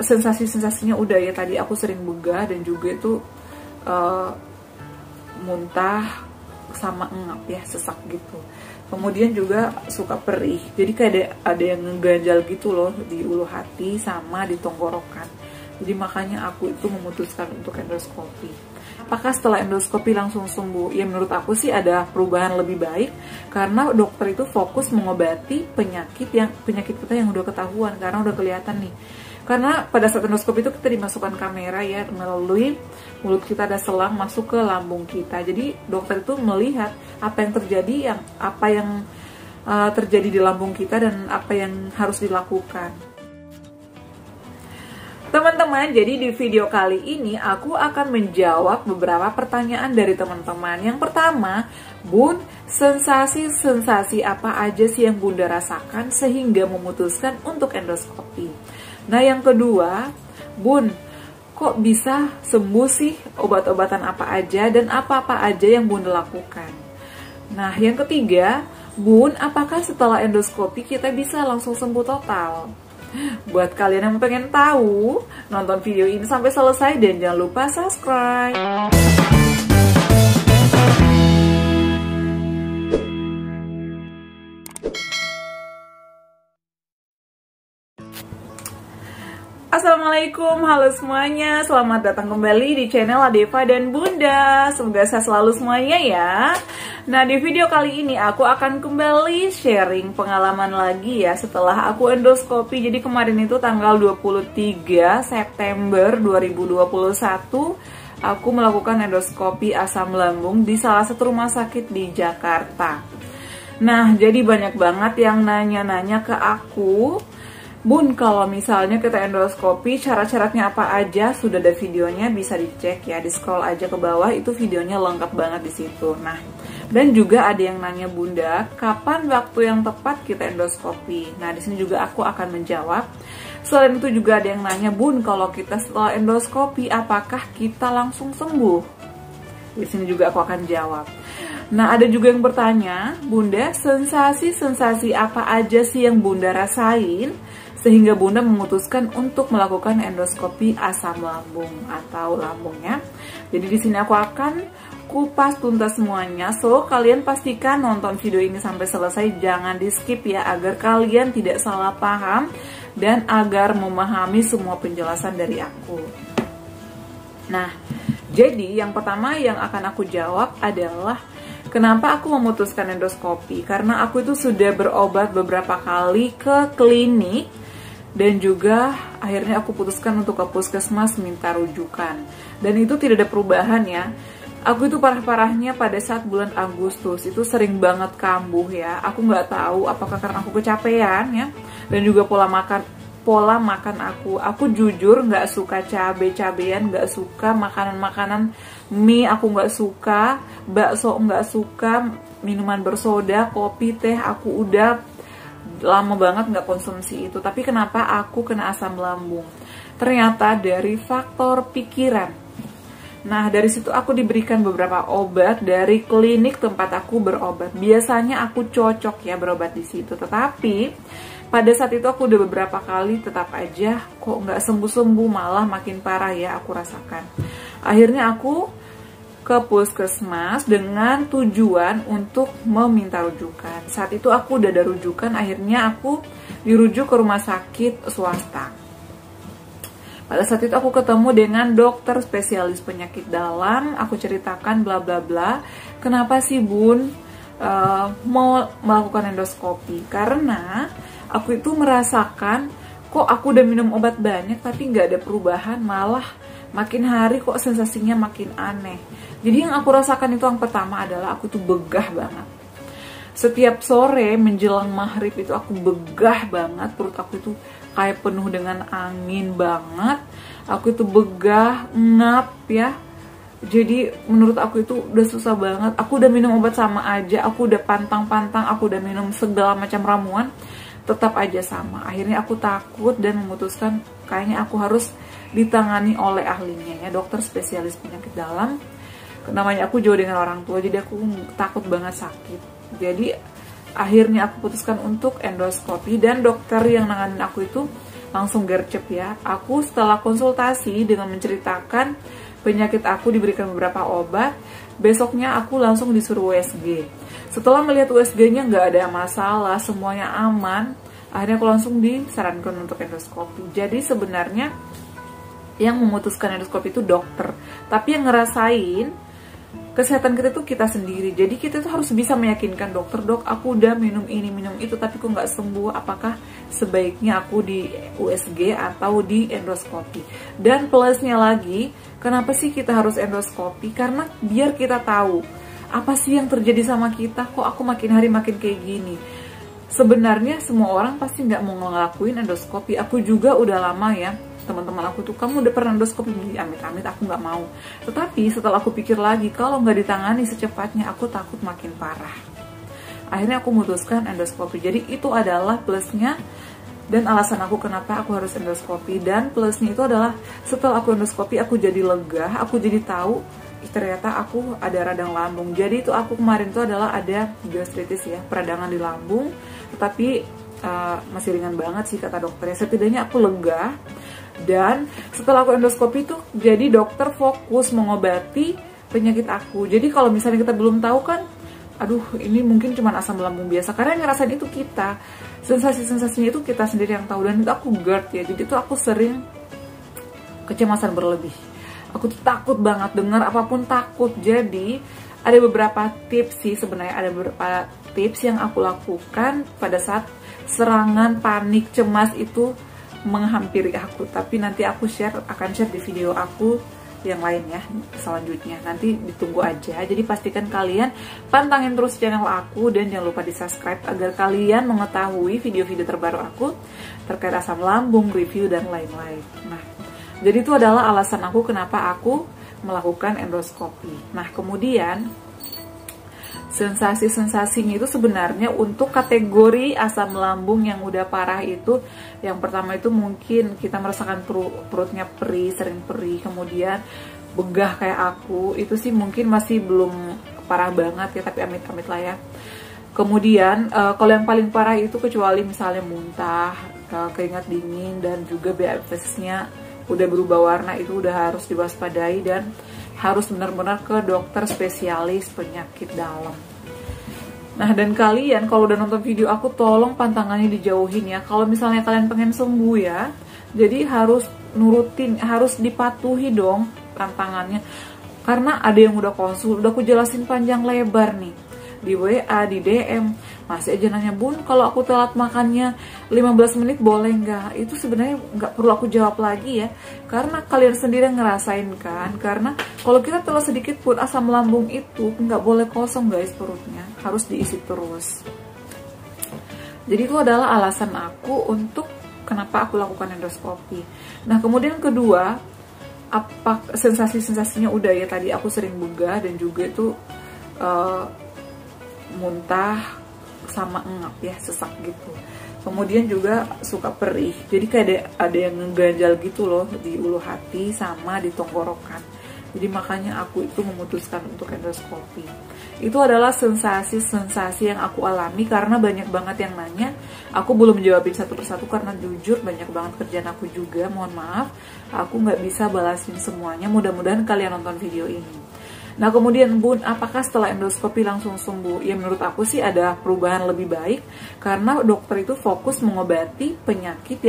sensasi-sensasinya udah ya, tadi aku sering begah dan juga itu muntah sama engap ya, sesak gitu. Kemudian juga suka perih, jadi kayak ada yang ngeganjal gitu loh di ulu hati sama di tenggorokan. Jadi makanya aku itu memutuskan untuk endoskopi. Apakah setelah endoskopi langsung sembuh? Ya menurut aku sih ada perubahan lebih baik, karena dokter itu fokus mengobati penyakit kita yang udah ketahuan, karena udah kelihatan nih. Karena pada saat endoskopi itu kita dimasukkan kamera ya, melalui mulut kita ada selang masuk ke lambung kita. Jadi dokter itu melihat apa yang terjadi di lambung kita dan apa yang harus dilakukan. Teman-teman, jadi di video kali ini aku akan menjawab beberapa pertanyaan dari teman-teman. Yang pertama, Bun, sensasi-sensasi apa aja sih yang Bunda rasakan sehingga memutuskan untuk endoskopi? Nah, yang kedua, Bun, kok bisa sembuh sih, obat-obatan apa aja dan apa-apa aja yang Bunda lakukan? Nah, yang ketiga, Bun, apakah setelah endoskopi kita bisa langsung sembuh total? Buat kalian yang pengen tahu, nonton video ini sampai selesai dan jangan lupa subscribe. Assalamualaikum, halo semuanya, selamat datang kembali di channel Adeva dan Bunda. Semoga sehat selalu semuanya ya. Nah, di video kali ini aku akan kembali sharing pengalaman lagi ya setelah aku endoskopi. Jadi kemarin itu tanggal 23 September 2021 aku melakukan endoskopi asam lambung di salah satu rumah sakit di Jakarta. Nah, jadi banyak banget yang nanya-nanya ke aku, Bun, kalau misalnya kita endoskopi, syarat-syaratnya apa aja? Sudah ada videonya, bisa dicek ya, di scroll aja ke bawah, itu videonya lengkap banget di situ. Nah, dan juga ada yang nanya, Bunda, kapan waktu yang tepat kita endoskopi? Nah, di sini juga aku akan menjawab. Selain itu juga ada yang nanya, Bun, kalau kita setelah endoskopi, apakah kita langsung sembuh? Di sini juga aku akan jawab. Nah, ada juga yang bertanya, Bunda, sensasi-sensasi apa aja sih yang Bunda rasain sehingga Bunda memutuskan untuk melakukan endoskopi asam lambung atau lambungnya. Jadi di sini aku akan kupas tuntas semuanya. So, kalian pastikan nonton video ini sampai selesai, jangan di-skip ya, agar kalian tidak salah paham dan agar memahami semua penjelasan dari aku. Nah, jadi yang pertama yang akan aku jawab adalah kenapa aku memutuskan endoskopi? Karena aku itu sudah berobat beberapa kali ke klinik dan juga akhirnya aku putuskan untuk ke puskesmas minta rujukan. Dan itu tidak ada perubahan ya. Aku itu parah-parahnya pada saat bulan Agustus itu sering banget kambuh ya. Aku nggak tahu apakah karena aku kecapean ya, dan juga pola makan aku. Aku jujur nggak suka cabai-cabean, nggak suka makanan-makanan mie, aku nggak suka bakso, nggak suka minuman bersoda, kopi, teh. Aku udah lama banget nggak konsumsi itu. Tapi kenapa aku kena asam lambung? Ternyata dari faktor pikiran. Nah, dari situ aku diberikan beberapa obat dari klinik tempat aku berobat. Biasanya aku cocok ya berobat di situ, tetapi pada saat itu aku udah beberapa kali tetap aja kok nggak sembuh-sembuh, malah makin parah ya aku rasakan. Akhirnya aku ke puskesmas dengan tujuan untuk meminta rujukan. Saat itu aku udah ada rujukan, akhirnya aku dirujuk ke rumah sakit swasta. Pada saat itu aku ketemu dengan dokter spesialis penyakit dalam, aku ceritakan bla bla bla, kenapa sih Bun mau melakukan endoskopi? Karena aku itu merasakan kok aku udah minum obat banyak tapi nggak ada perubahan, malah makin hari kok sensasinya makin aneh. Jadi yang aku rasakan itu yang pertama adalah aku tuh begah banget. Setiap sore menjelang maghrib itu aku begah banget, perut aku itu kayak penuh dengan angin banget. Aku itu begah, ngap ya. Jadi menurut aku itu udah susah banget. Aku udah minum obat sama aja, aku udah pantang-pantang, aku udah minum segala macam ramuan, tetap aja sama. Akhirnya aku takut dan memutuskan kayaknya aku harus ditangani oleh ahlinya ya, dokter spesialis penyakit dalam. Namanya aku jauh dengan orang tua, jadi aku takut banget sakit. Jadi akhirnya aku putuskan untuk endoskopi, dan dokter yang nanganin aku itu langsung gercep ya. Aku setelah konsultasi dengan menceritakan penyakit aku, diberikan beberapa obat, besoknya aku langsung disuruh USG. Setelah melihat USG-nya nggak ada masalah, semuanya aman, akhirnya aku langsung disarankan untuk endoskopi. Jadi sebenarnya yang memutuskan endoskopi itu dokter, tapi yang ngerasain kesehatan kita itu kita sendiri. Jadi kita tuh harus bisa meyakinkan dokter, dok aku udah minum ini minum itu tapi kok nggak sembuh, apakah sebaiknya aku di USG atau di endoskopi. Dan plusnya lagi, kenapa sih kita harus endoskopi? Karena biar kita tahu apa sih yang terjadi sama kita, kok aku makin hari makin kayak gini. Sebenarnya semua orang pasti nggak mau ngelakuin endoskopi. Aku juga udah lama ya, teman-teman aku tuh, kamu udah pernah endoskopi? Amit-amit aku nggak mau. Tetapi setelah aku pikir lagi, kalau nggak ditangani secepatnya aku takut makin parah. Akhirnya aku memutuskan endoskopi. Jadi itu adalah plusnya dan alasan aku kenapa aku harus endoskopi. Dan plusnya itu adalah setelah aku endoskopi aku jadi lega, aku jadi tahu ternyata aku ada radang lambung. Jadi itu aku kemarin tuh adalah ada gastritis ya, peradangan di lambung, tetapi masih ringan banget sih kata dokternya. Setidaknya aku lega. Dan setelah aku endoskopi tuh jadi dokter fokus mengobati penyakit aku. Jadi kalau misalnya kita belum tahu kan, aduh ini mungkin cuma asam lambung biasa, karena yang ngerasain itu kita, sensasi-sensasinya itu kita sendiri yang tahu. Dan itu aku GERD ya, jadi itu aku sering kecemasan berlebih. Aku tuh takut banget, dengar apapun takut. Jadi ada beberapa tips sih sebenarnya, ada beberapa tips yang aku lakukan pada saat serangan panik cemas itu menghampiri aku. Tapi nanti aku akan share di video aku yang lain ya selanjutnya, nanti ditunggu aja. Jadi pastikan kalian pantangin terus channel aku dan jangan lupa di subscribe agar kalian mengetahui video-video terbaru aku terkait asam lambung, review dan lain-lain. Nah, jadi itu adalah alasan aku kenapa aku melakukan endoskopi. Nah, kemudian sensasi-sensasinya itu sebenarnya untuk kategori asam lambung yang udah parah itu, yang pertama itu mungkin kita merasakan perutnya perih, sering perih, kemudian begah kayak aku, itu sih mungkin masih belum parah banget ya, tapi amit-amit lah ya. Kemudian kalau yang paling parah itu kecuali misalnya muntah, keringat dingin, dan juga BAFS-nya udah berubah warna, itu udah harus diwaspadai dan harus benar-benar ke dokter spesialis penyakit dalam. Nah, dan kalian kalau udah nonton video aku, tolong pantangannya dijauhin ya. Kalau misalnya kalian pengen sembuh ya, jadi harus nurutin, harus dipatuhi dong pantangannya. Karena ada yang udah konsul, udah aku jelasin panjang lebar nih di WA, di DM, masih aja nanya, bun kalau aku telat makannya 15 menit boleh nggak? Itu sebenarnya nggak perlu aku jawab lagi ya, karena kalian sendiri ngerasain kan. Karena kalau kita telat sedikit pun, asam lambung itu nggak boleh kosong guys, perutnya harus diisi terus. Jadi itu adalah alasan aku untuk kenapa aku lakukan endoskopi. Nah, kemudian kedua, apa sensasi-sensasinya udah ya, tadi aku sering begah dan juga itu muntah sama engap ya, sesak gitu. Kemudian juga suka perih, jadi kayak ada yang ngeganjal gitu loh di ulu hati sama di tenggorokan. Jadi makanya aku itu memutuskan untuk endoskopi. Itu adalah sensasi-sensasi yang aku alami karena banyak banget yang nanya. Aku belum jawabin satu persatu karena jujur banyak banget kerjaan aku juga, mohon maaf aku nggak bisa balasin semuanya. Mudah-mudahan kalian nonton video ini. Nah, kemudian bun, apakah setelah endoskopi langsung sembuh? Ya menurut aku sih ada perubahan lebih baik, karena dokter itu fokus mengobati penyakit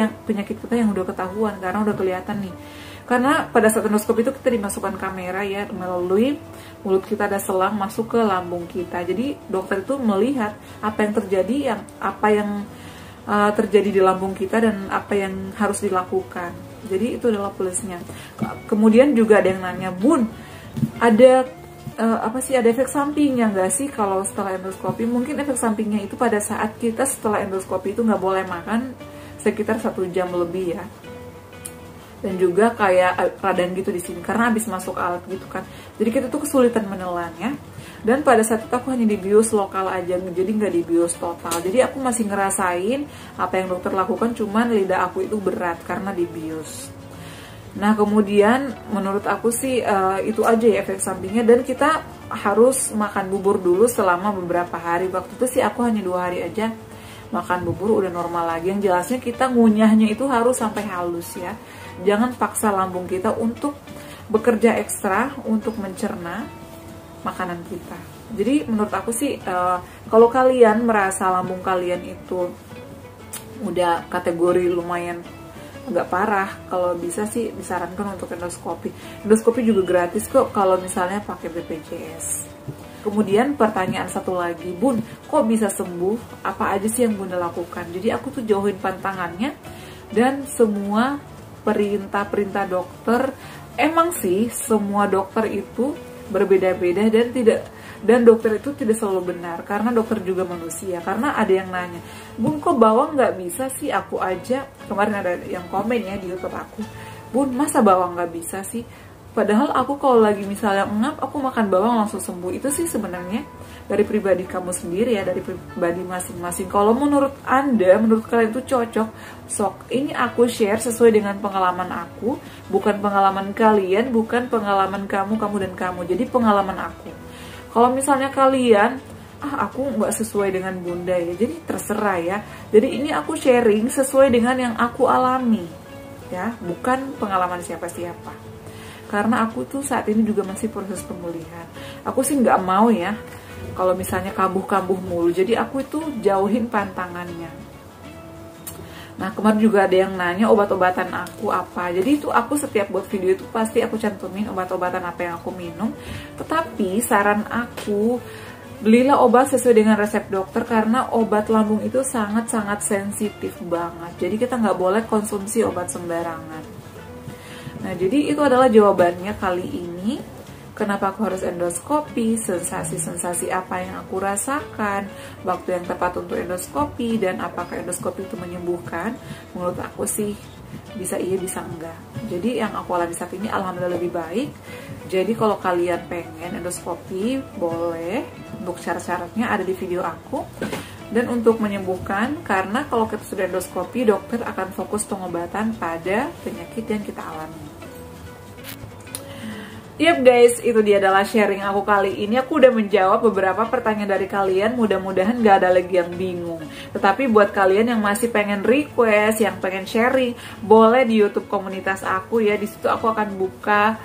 kita yang udah ketahuan, karena udah kelihatan nih. Karena pada saat endoskopi itu kita dimasukkan kamera ya, melalui mulut kita ada selang masuk ke lambung kita. Jadi dokter itu melihat apa yang terjadi, terjadi di lambung kita dan apa yang harus dilakukan. Jadi itu adalah plusnya. Kemudian juga ada yang nanya, bun, ada ada efek sampingnya nggak sih kalau setelah endoskopi? Mungkin efek sampingnya itu pada saat kita setelah endoskopi itu nggak boleh makan sekitar 1 jam lebih ya, dan juga kayak radang gitu di sini karena habis masuk alat gitu kan, jadi kita tuh kesulitan menelannya. Dan pada saat itu aku hanya dibius lokal aja, jadi nggak dibius total. Jadi aku masih ngerasain apa yang dokter lakukan, cuman lidah aku itu berat karena dibius. Nah, kemudian menurut aku sih itu aja ya efek sampingnya, dan kita harus makan bubur dulu selama beberapa hari. Waktu itu sih aku hanya 2 hari aja makan bubur udah normal lagi. Yang jelasnya kita ngunyahnya itu harus sampai halus ya. Jangan paksa lambung kita untuk bekerja ekstra untuk mencerna makanan kita. Jadi menurut aku sih kalau kalian merasa lambung kalian itu udah kategori lumayan agak parah, kalau bisa sih disarankan untuk endoskopi. Endoskopi juga gratis kok kalau misalnya pakai BPJS. Kemudian pertanyaan satu lagi, Bun, kok bisa sembuh? Apa aja sih yang Bunda lakukan? Jadi aku tuh jauhin pantangannya dan semua perintah-perintah dokter. Emang sih semua dokter itu berbeda-beda dan dokter itu tidak selalu benar, karena dokter juga manusia. Karena ada yang nanya, Bun, kok bawang nggak bisa sih? Aku aja kemarin ada yang komen ya di YouTube aku, Bun, masa bawang nggak bisa sih? Padahal aku kalau lagi misalnya ngap, aku makan bawang langsung sembuh. Itu sih sebenarnya dari pribadi kamu sendiri ya, dari pribadi masing-masing. Kalau menurut Anda, menurut kalian itu cocok, sok. Ini aku share sesuai dengan pengalaman aku, bukan pengalaman kalian, bukan pengalaman kamu dan kamu. Jadi pengalaman aku. Kalau misalnya kalian, aku nggak sesuai dengan Bunda ya, jadi terserah ya. Jadi ini aku sharing sesuai dengan yang aku alami, ya, bukan pengalaman siapa-siapa. Karena aku tuh saat ini juga masih proses pemulihan. Aku sih nggak mau ya, kalau misalnya kambuh-kambuh mulu. Jadi aku itu jauhin pantangannya. Nah kemarin juga ada yang nanya obat-obatan aku apa. Jadi itu aku setiap buat video itu pasti aku cantumin obat-obatan apa yang aku minum. Tetapi saran aku, belilah obat sesuai dengan resep dokter, karena obat lambung itu sangat-sangat sensitif banget. Jadi kita nggak boleh konsumsi obat sembarangan. Nah jadi itu adalah jawabannya kali ini. Kenapa aku harus endoskopi, sensasi-sensasi apa yang aku rasakan, waktu yang tepat untuk endoskopi, dan apakah endoskopi itu menyembuhkan. Menurut aku sih bisa iya bisa enggak. Jadi yang aku alami saat ini alhamdulillah lebih baik. Jadi kalau kalian pengen endoskopi boleh, untuk syarat-syaratnya ada di video aku. Dan untuk menyembuhkan, karena kalau kita sudah endoskopi, dokter akan fokus pengobatan pada penyakit yang kita alami. Yap guys, itu dia adalah sharing aku kali ini. Aku udah menjawab beberapa pertanyaan dari kalian. Mudah-mudahan gak ada lagi yang bingung. Tetapi buat kalian yang masih pengen request, yang pengen sharing, boleh di YouTube komunitas aku ya. Di situ aku akan buka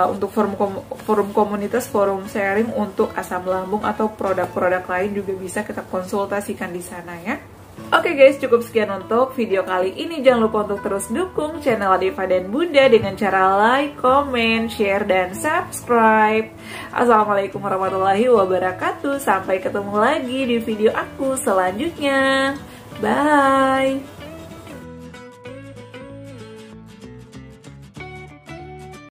untuk forum komunitas, forum sharing untuk asam lambung atau produk-produk lain juga bisa kita konsultasikan di sana ya. Oke guys, cukup sekian untuk video kali ini. Jangan lupa untuk terus dukung channel Deva dan Bunda dengan cara like, comment, share, dan subscribe. Assalamualaikum warahmatullahi wabarakatuh. Sampai ketemu lagi di video aku selanjutnya. Bye.